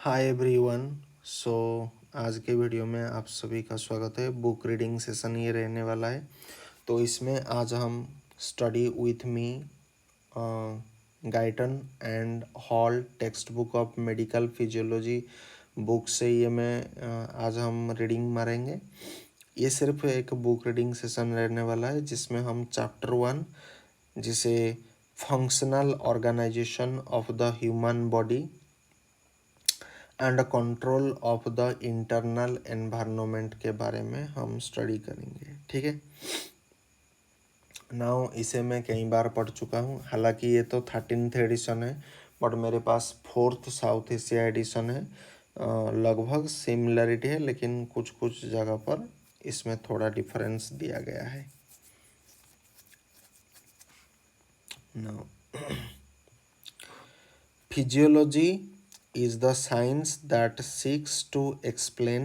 Hi everyone. सो आज के video में आप सभी का स्वागत है। बुक रीडिंग सेशन ये रहने वाला है। तो इसमें आज हम study with me Guyton and hall text book of medical physiology book से ये आज हम रीडिंग मारेंगे। ये सिर्फ एक बुक रीडिंग सेशन रहने वाला है जिसमें हम चैप्टर 1 जिसे functional organisation of the human body and control of the internal environment के बारे में हम स्टडी करेंगे। ठीक है। नाउ इसे मैं कई बार पढ़ चुका हूँ। हालांकि ये तो 13th एडिशन है, बट मेरे पास 4th साउथ एशिया एडिशन है। लगभग सिमिलरिटी है, लेकिन कुछ कुछ जगह पर इसमें थोड़ा डिफरेंस दिया गया है। Now physiology is the science that seeks to explain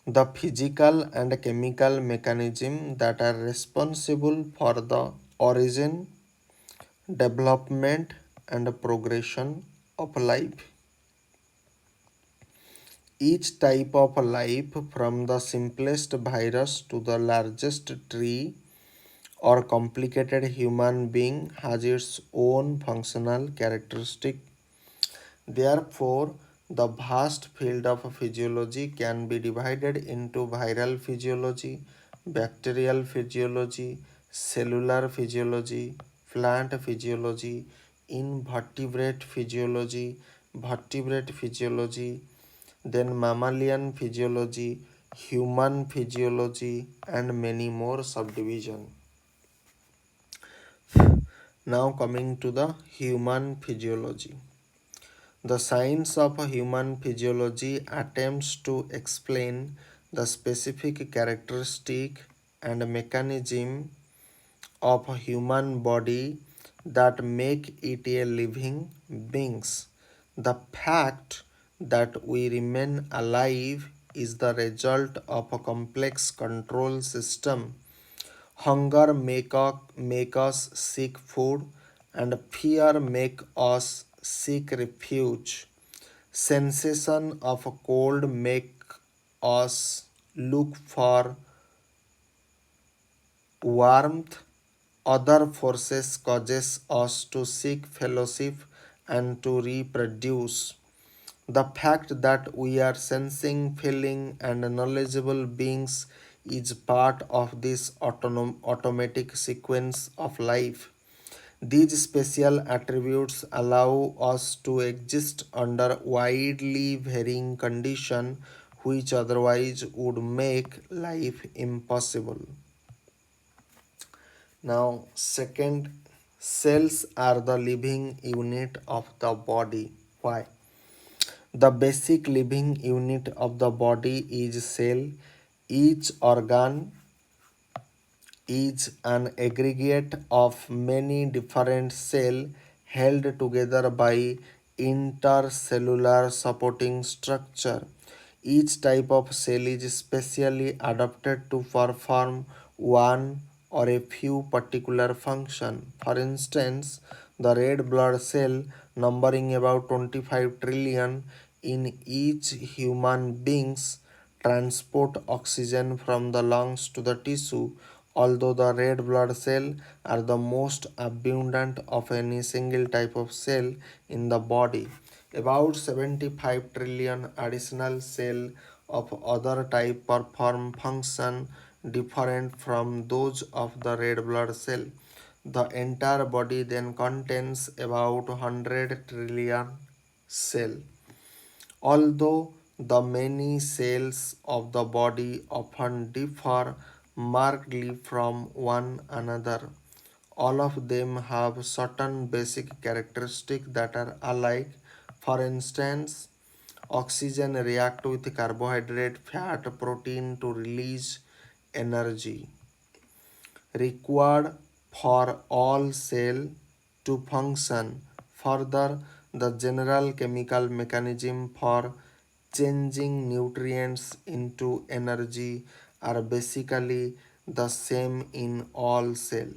the physical and chemical mechanism that are responsible for the origin, development and progression of life. Each type of life, from the simplest virus to the largest tree or complicated human being, has its own functional characteristic. Therefore, the vast field of physiology can be divided into viral physiology, bacterial physiology, cellular physiology, plant physiology, vertebrate physiology, then mammalian physiology, human physiology, and many more subdivisions. Now coming to the human physiology. The science of human physiology attempts to explain the specific characteristic and mechanism of a human body that make it a living beings. The fact that we remain alive is the result of a complex control system. Hunger make us seek food, and fear make us seek refuge. Sensation of cold make us look for warmth. Other forces causes us to seek fellowship and to reproduce. The fact that we are sensing, feeling, and knowledgeable beings is part of this automatic sequence of life. These special attributes allow us to exist under widely varying conditions which otherwise would make life impossible. Now, second, cells are the living unit of the body. Why? The basic living unit of the body is cell. Each organ is an aggregate of many different cells held together by intercellular supporting structure. Each type of cell is specially adapted to perform one or a few particular function. For instance, the red blood cell, numbering about 25 trillion in each human beings, transport oxygen from the lungs to the tissue. Although the red blood cells are the most abundant of any single type of cell in the body, about 75 trillion additional cells of other type perform function different from those of the red blood cell. The entire body then contains about 100 trillion cells. Although the many cells of the body often differ markedly from one another, all of them have certain basic characteristics that are alike. For instance, oxygen react with carbohydrate, fat, protein to release energy required for all cell to function. Further, the general chemical mechanism for changing nutrients into energy are basically the same in all cell,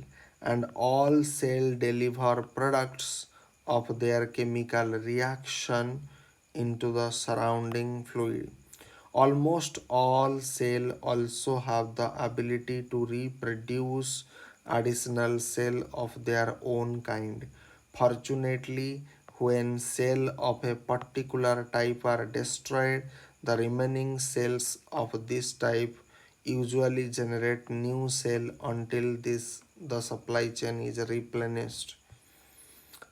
and all cell deliver products of their chemical reaction into the surrounding fluid. Almost all cells also have the ability to reproduce additional cell of their own kind. Fortunately, when cells of a particular type are destroyed, the remaining cells of this type usually generate new cell until the supply chain is replenished.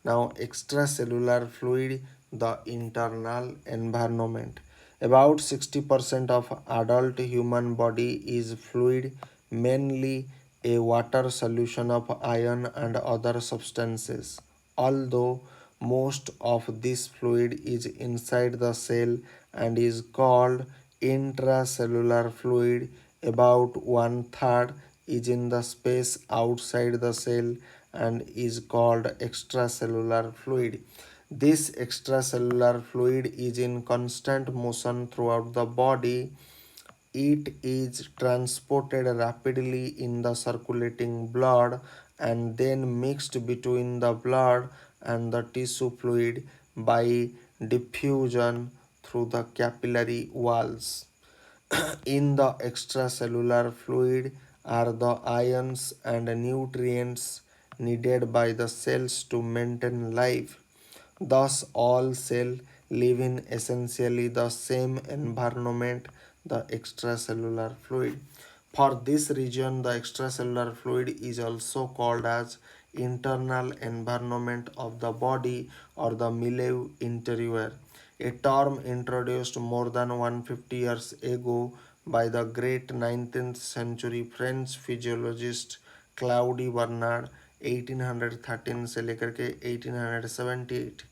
Now, extracellular fluid, the internal environment. About 60% of adult human body is fluid, mainly a water solution of iron and other substances. Although most of this fluid is inside the cell and is called intracellular fluid, about one third is in the space outside the cell and is called extracellular fluid. This extracellular fluid is in constant motion throughout the body. It is transported rapidly in the circulating blood and then mixed between the blood and the tissue fluid by diffusion through the capillary walls. In the extracellular fluid are the ions and nutrients needed by the cells to maintain life. Thus, all cells live in essentially the same environment, the extracellular fluid. For this reason, the extracellular fluid is also called as internal environment of the body or the milieu interieur, a term introduced more than 150 years ago by the great 19th century French physiologist Claude Bernard 1813 से लेकर के 1878.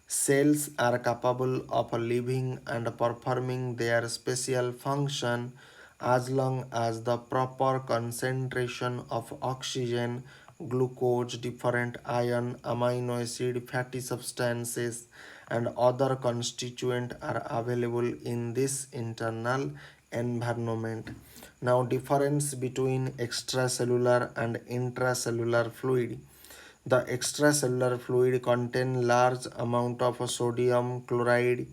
Cells are capable of living and performing their special function as long as the proper concentration of oxygen, glucose, different iron, amino acid, fatty substances, and other constituents are available in this internal environment. Now, difference between extracellular and intracellular fluid. The extracellular fluid contains large amount of sodium chloride,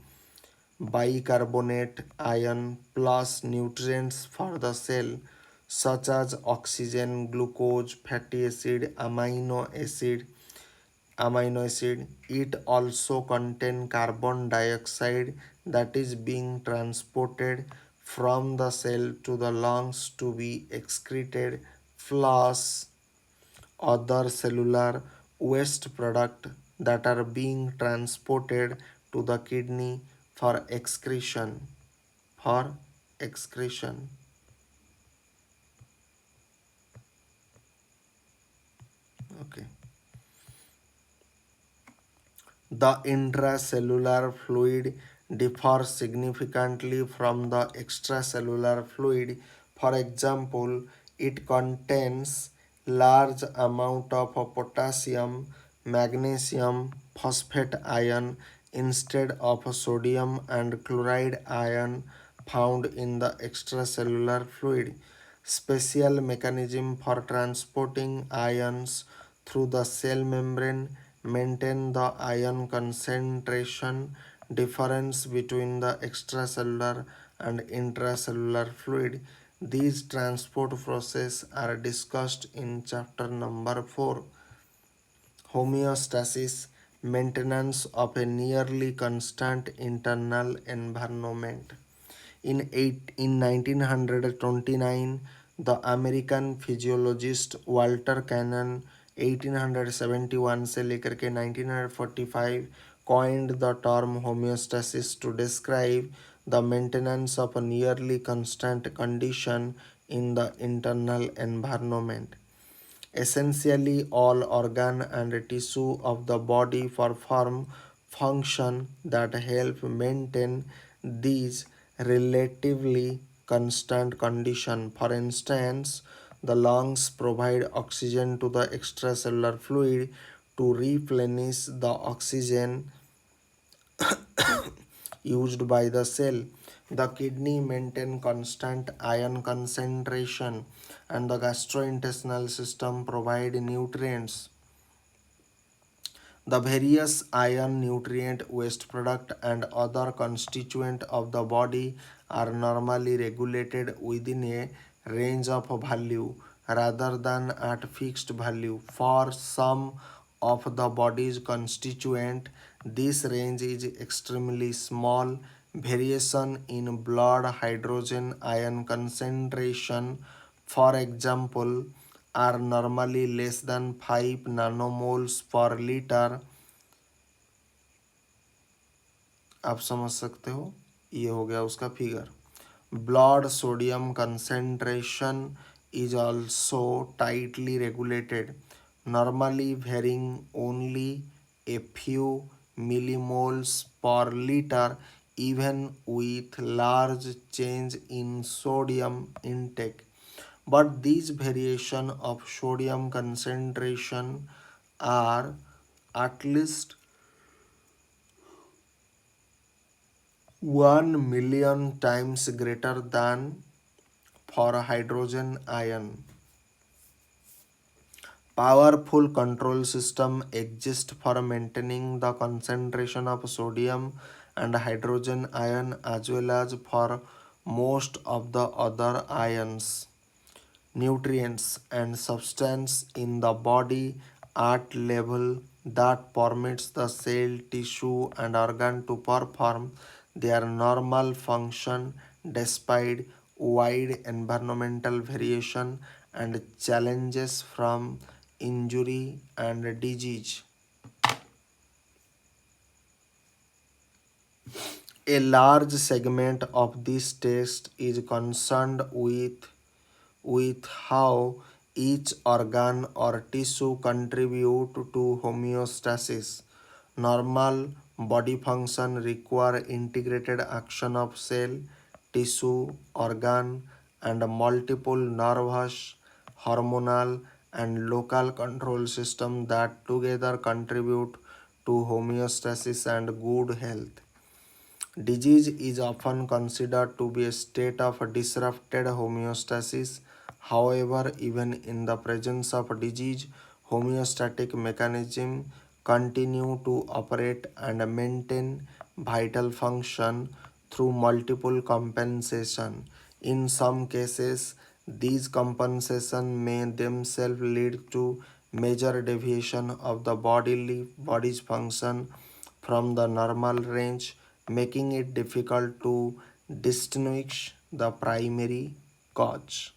bicarbonate, iron plus nutrients for the cell such as oxygen, glucose, fatty acid, amino acid. It also contains carbon dioxide that is being transported from the cell to the lungs to be excreted, plus other cellular waste products that are being transported to the kidney for excretion. For excretion. Okay. The intracellular fluid differs significantly from the extracellular fluid. For example, it contains large amount of potassium, magnesium, phosphate ion instead of sodium and chloride ion found in the extracellular fluid. Special mechanism for transporting ions through the cell membrane maintain the ion concentration difference between the extracellular and intracellular fluid. These transport processes are discussed in chapter number 4. Homeostasis, maintenance of a nearly constant internal environment. In 1929, the American physiologist Walter Cannon 1871 से लेकर के 1945 coined the term homeostasis to describe the maintenance of a nearly constant condition in the internal environment. Essentially, all organ and tissue of the body perform function that help maintain these relatively constant condition. For instance, the lungs provide oxygen to the extracellular fluid to replenish the oxygen used by the cell. The kidney maintain constant iron concentration and the gastrointestinal system provide nutrients. The various iron, nutrient, waste product and other constituent of the body are normally regulated within a range of value rather than at fixed value. For some of the body's constituent, this range is extremely small. Variation in blood hydrogen ion concentration, for example, are normally less than 5 nanomoles per liter. आप समझ सकते हो, ये हो गया उसका figure. Blood sodium concentration is also tightly regulated, normally varying only a few millimoles per liter, even with large change in sodium intake. But these variation of sodium concentration are at least 1 million times greater than for hydrogen ion. Powerful control system exist for maintaining the concentration of sodium and hydrogen ion as well as for most of the other ions, nutrients and substance in the body at level that permits the cell, tissue and organ to perform their normal function despite wide environmental variation and challenges from injury and disease. A large segment of this text is concerned with how each organ or tissue contribute to homeostasis. Normal body function require integrated action of cell, tissue, organ, and multiple nervous, hormonal, and local control systems that together contribute to homeostasis and good health. Disease is often considered to be a state of disrupted homeostasis. However, even in the presence of disease, homeostatic mechanisms continue to operate and maintain vital function through multiple compensation. In some cases, these compensation may themselves lead to major deviation of the body's function from the normal range, making it difficult to distinguish the primary cause.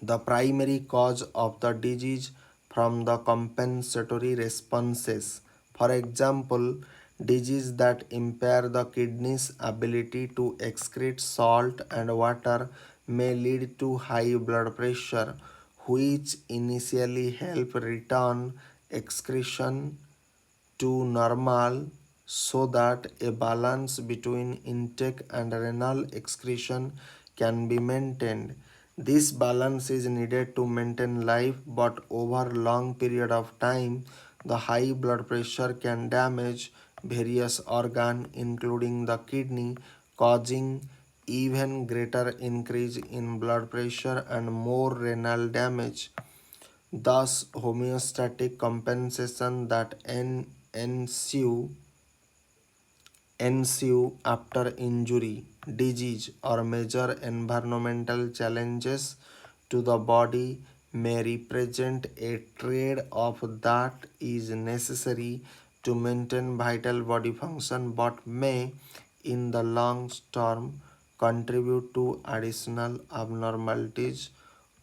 The primary cause of the disease from the compensatory responses. For example, diseases that impair the kidney's ability to excrete salt and water may lead to high blood pressure, which initially help return excretion to normal so that a balance between intake and renal excretion can be maintained. This balance is needed to maintain life, but over long period of time, the high blood pressure can damage various organs including the kidney, causing even greater increase in blood pressure and more renal damage. Thus, homeostatic compensation that ensue after injury, disease, or major environmental challenges to the body may represent a trade-off that is necessary to maintain vital body function but may, in the long term, contribute to additional abnormalities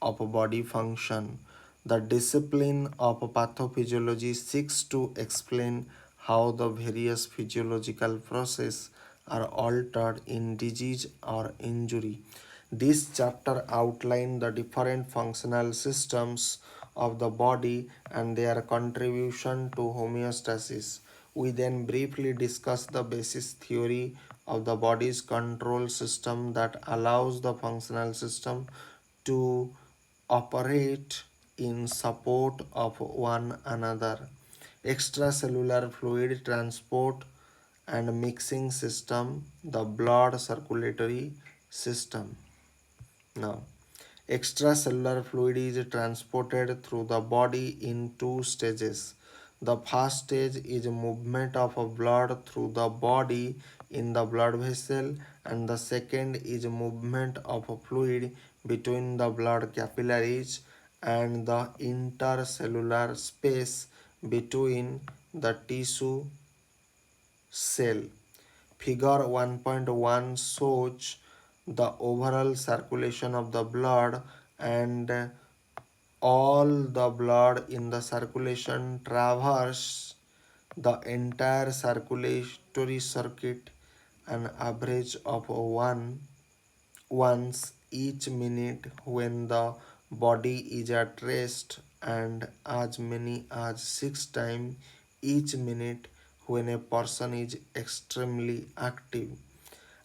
of body function. The discipline of pathophysiology seeks to explain how the various physiological processes are altered in disease or injury. This chapter outlines the different functional systems of the body and their contribution to homeostasis. We then briefly discuss the basis theory of the body's control system that allows the functional system to operate in support of one another. Extracellular fluid transport and mixing system, the blood circulatory system. Now, Extracellular fluid is transported through the body in two stages. The first stage is movement of blood through the body in the blood vessel, and the second is movement of fluid between the blood capillaries and the intercellular space between the tissue cell. Figure 1.1 shows the overall circulation of the blood, and all the blood in the circulation traverse the entire circulatory circuit an average of one once each minute when the body is at rest, and as many as 6 times each minute when a person is extremely active.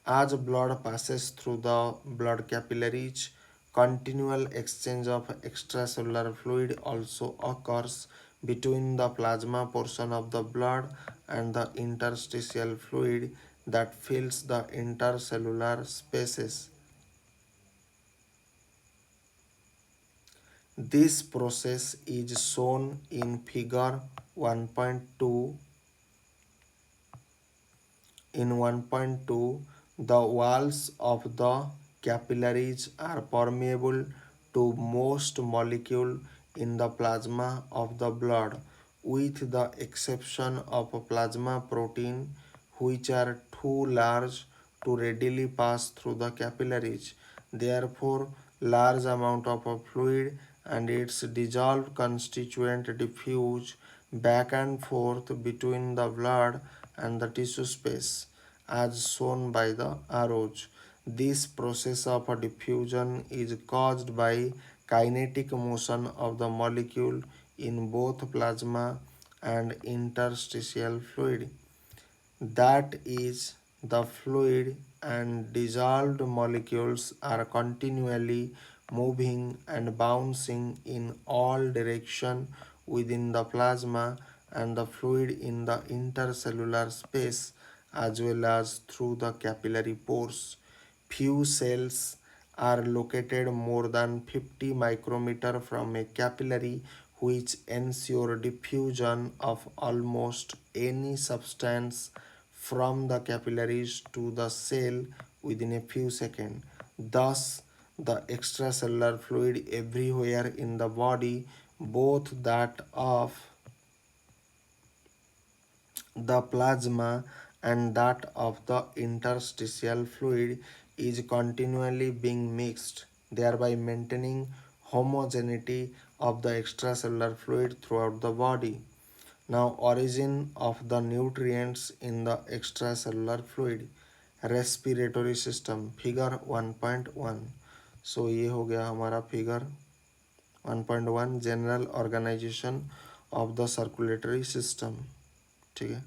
As blood passes through the blood capillaries, continual exchange of extracellular fluid also occurs between the plasma portion of the blood and the interstitial fluid that fills the intercellular spaces. This process is shown in figure 1.2. In 1.2, the walls of the capillaries are permeable to most molecules in the plasma of the blood, with the exception of plasma protein, which are too large to readily pass through the capillaries. Therefore, large amount of fluid and its dissolved constituent diffuse back and forth between the blood and the tissue space, as shown by the arrows. This process of diffusion is caused by kinetic motion of the molecule in both plasma and interstitial fluid. That is, the fluid and dissolved molecules are continually moving and bouncing in all directions within the plasma and the fluid in the intercellular space as well as through the capillary pores. Few cells are located more than 50 micrometer from a capillary, which ensure diffusion of almost any substance from the capillaries to the cell within a few seconds. Thus, the extracellular fluid everywhere in the body, both that of the plasma and that of the interstitial fluid, is continually being mixed, thereby maintaining homogeneity of the extracellular fluid throughout the body. Now, origin of the nutrients in the extracellular fluid. Respiratory system figure 1.1. So ये हो गया हमारा figure 1.1 general organisation of the circulatory system. ठीक है.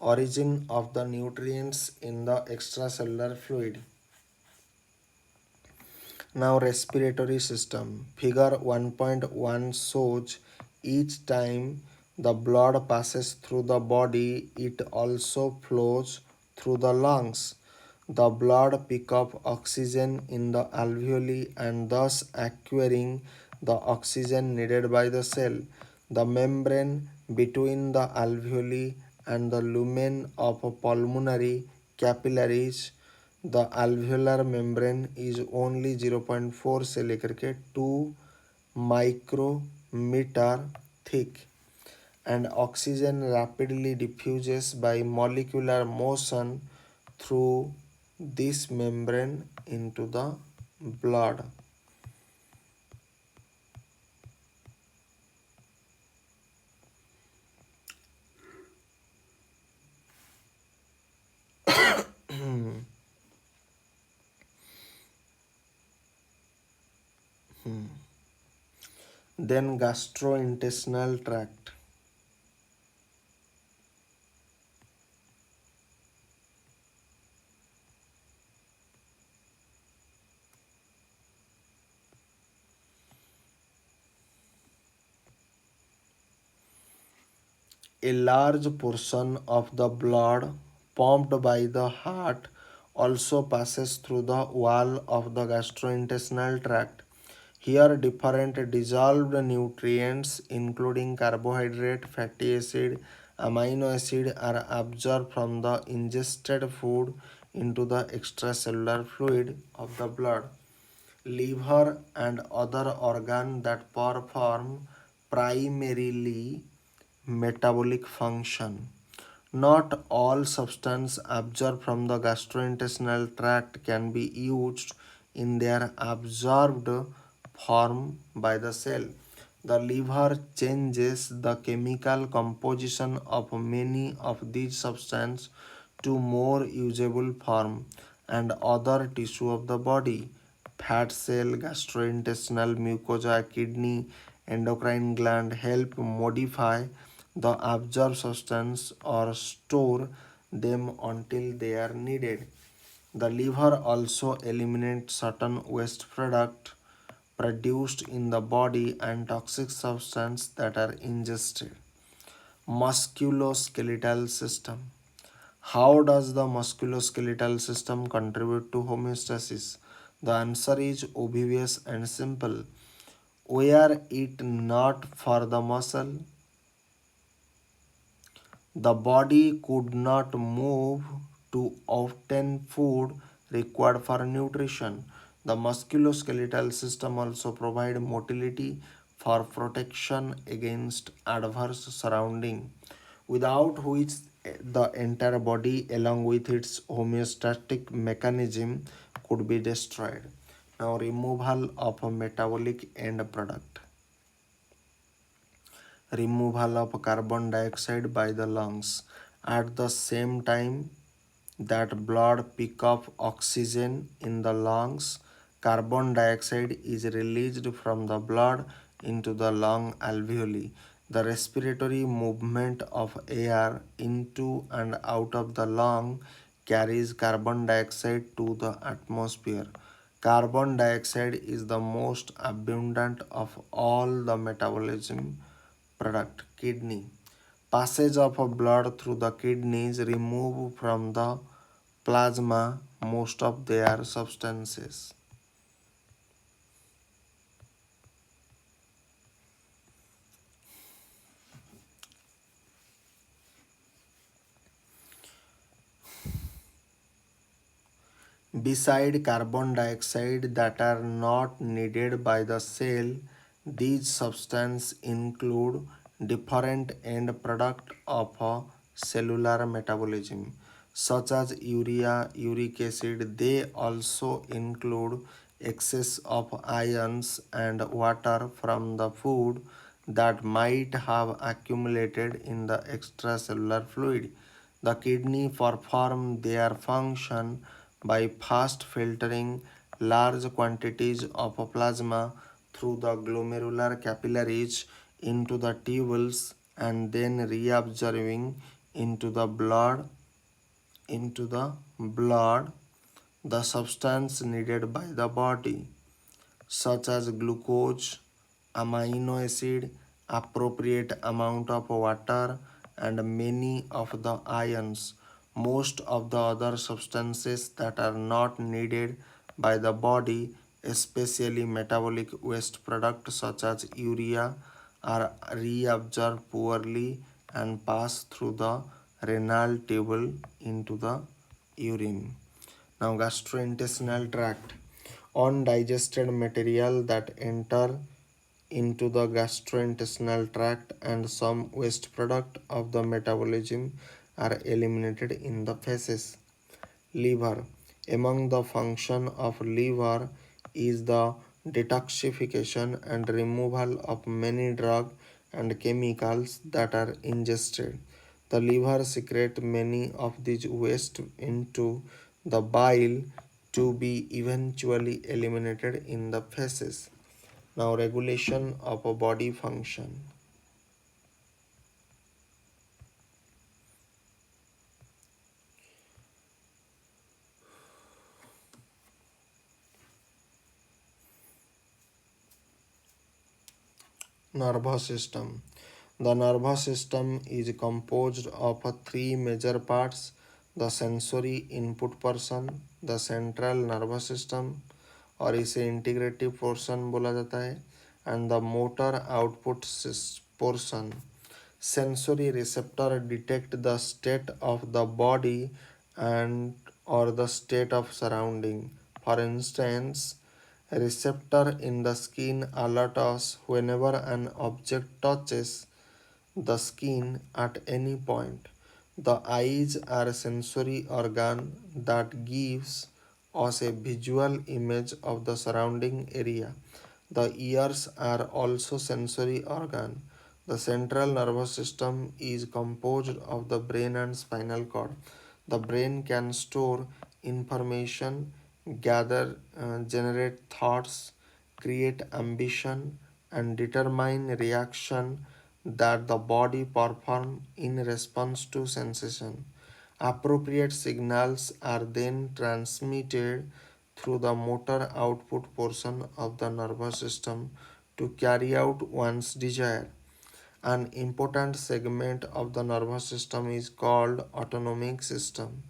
Origin of the nutrients in the extracellular fluid. Now, respiratory system. Figure 1.1 shows each time the blood passes through the body, it also flows through the lungs. The blood picks up oxygen in the alveoli and thus acquiring the oxygen needed by the cell. The membrane between the alveoli and the lumen of pulmonary capillaries, the alveolar membrane is only 0.4 से लेकर के 2 micrometer thick, and oxygen rapidly diffuses by molecular motion through this membrane into the blood. Then gastrointestinal tract. A large portion of the blood pumped by the heart also passes through the wall of the gastrointestinal tract. Here, different dissolved nutrients, including carbohydrate, fatty acid, amino acid, are absorbed from the ingested food into the extracellular fluid of the blood. Liver and other organs that perform primarily metabolic function. Not all substance absorbed from the gastrointestinal tract can be used in their absorbed form by the cell. The liver changes the chemical composition of many of these substances to more usable form and other tissue of the body. Fat cell, gastrointestinal mucosa, kidney, endocrine gland help modify the absorbed substance or store them until they are needed. The liver also eliminates certain waste products produced in the body and toxic substances that are ingested. Musculoskeletal system. How does the musculoskeletal system contribute to homeostasis? The answer is obvious and simple. Were it not for the muscle, the body could not move to obtain food required for nutrition. The musculoskeletal system also provides motility for protection against adverse surrounding, without which the entire body along with its homeostatic mechanism could be destroyed. Now, removal of a metabolic end product. Removal of carbon dioxide by the lungs. At the same time that blood pick up oxygen in the lungs, carbon dioxide is released from the blood into the lung alveoli. The respiratory movement of air into and out of the lung carries carbon dioxide to the atmosphere. Carbon dioxide is the most abundant of all the metabolism product. Kidney. Passage of blood through the kidneys remove from the plasma most of their substances. Beside carbon dioxide that are not needed by the cell, these substances include different end product of a cellular metabolism, such as urea, uric acid. They also include excess of ions and water from the food that might have accumulated in the extracellular fluid. The kidney perform their function by fast filtering large quantities of plasma through the glomerular capillaries into the tubules and then reabsorbing into the blood into the blood the substance needed by the body, such as glucose, amino acid, appropriate amount of water, and many of the ions. Most of the other substances that are not needed by the body, especially metabolic waste products such as urea, are reabsorbed poorly and pass through the renal tubule into the urine. Now, gastrointestinal tract. Undigested material that enter into the gastrointestinal tract and some waste product of the metabolism are eliminated in the feces. Liver. Among the function of liver is the detoxification and removal of many drugs and chemicals that are ingested. The liver secretes many of these waste into the bile to be eventually eliminated in the feces. Now, regulation of a body function. Nervous system. The nervous system is composed of three major parts: the sensory input portion, the central nervous system और इसे integrative portion बोला जाता है, and the motor output portion. Sensory receptor detect the state of the body and or the state of surrounding. For instance, a receptor in the skin alert us whenever an object touches the skin at any point. The eyes are a sensory organ that gives us a visual image of the surrounding area. The ears are also sensory organ. The central nervous system is composed of the brain and spinal cord. The brain can store information, generate thoughts, create ambition, and determine reaction that the body performs in response to sensation. Appropriate signals are then transmitted through the motor output portion of the nervous system to carry out one's desire. An important segment of the nervous system is called autonomic system.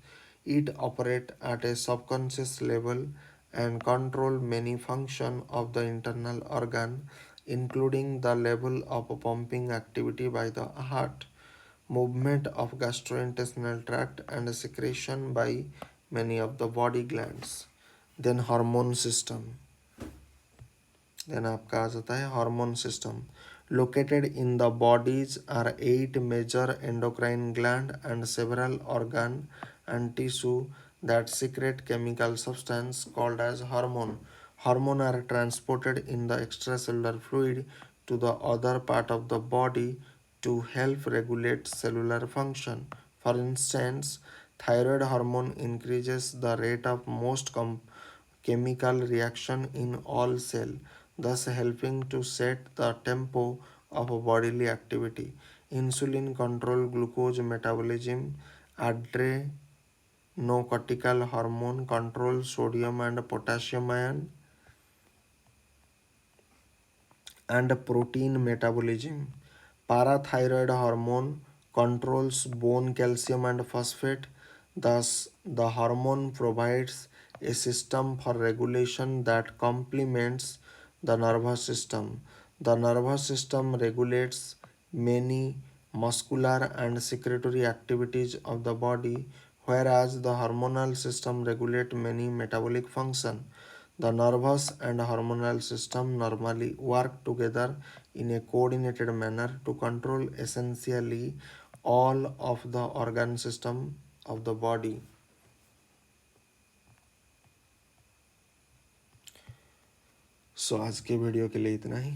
It operates at a subconscious level and control many functions of the internal organ, including the level of pumping activity by the heart, movement of gastrointestinal tract, and secretion by many of the body glands. Then hormone system. Then आपका आ जाता है hormone system. Located in the bodies are 8 major endocrine gland and several organ and tissue that secrete chemical substance called as hormone. Hormone are transported in the extracellular fluid to the other part of the body to help regulate cellular function. For instance, thyroid hormone increases the rate of most chemical reaction in all cell, thus helping to set the tempo of bodily activity. Insulin control glucose metabolism. Adrenocortical hormone controls sodium and potassium ion and protein metabolism. Parathyroid hormone controls bone calcium and phosphate. Thus, the hormone provides a system for regulation that complements the nervous system. The nervous system regulates many muscular and secretory activities of the body, whereas the hormonal system regulates many metabolic functions. The nervous and hormonal system normally work together in a coordinated manner to control essentially all of the organ system of the body. सो आज के video के लिए इतना ही.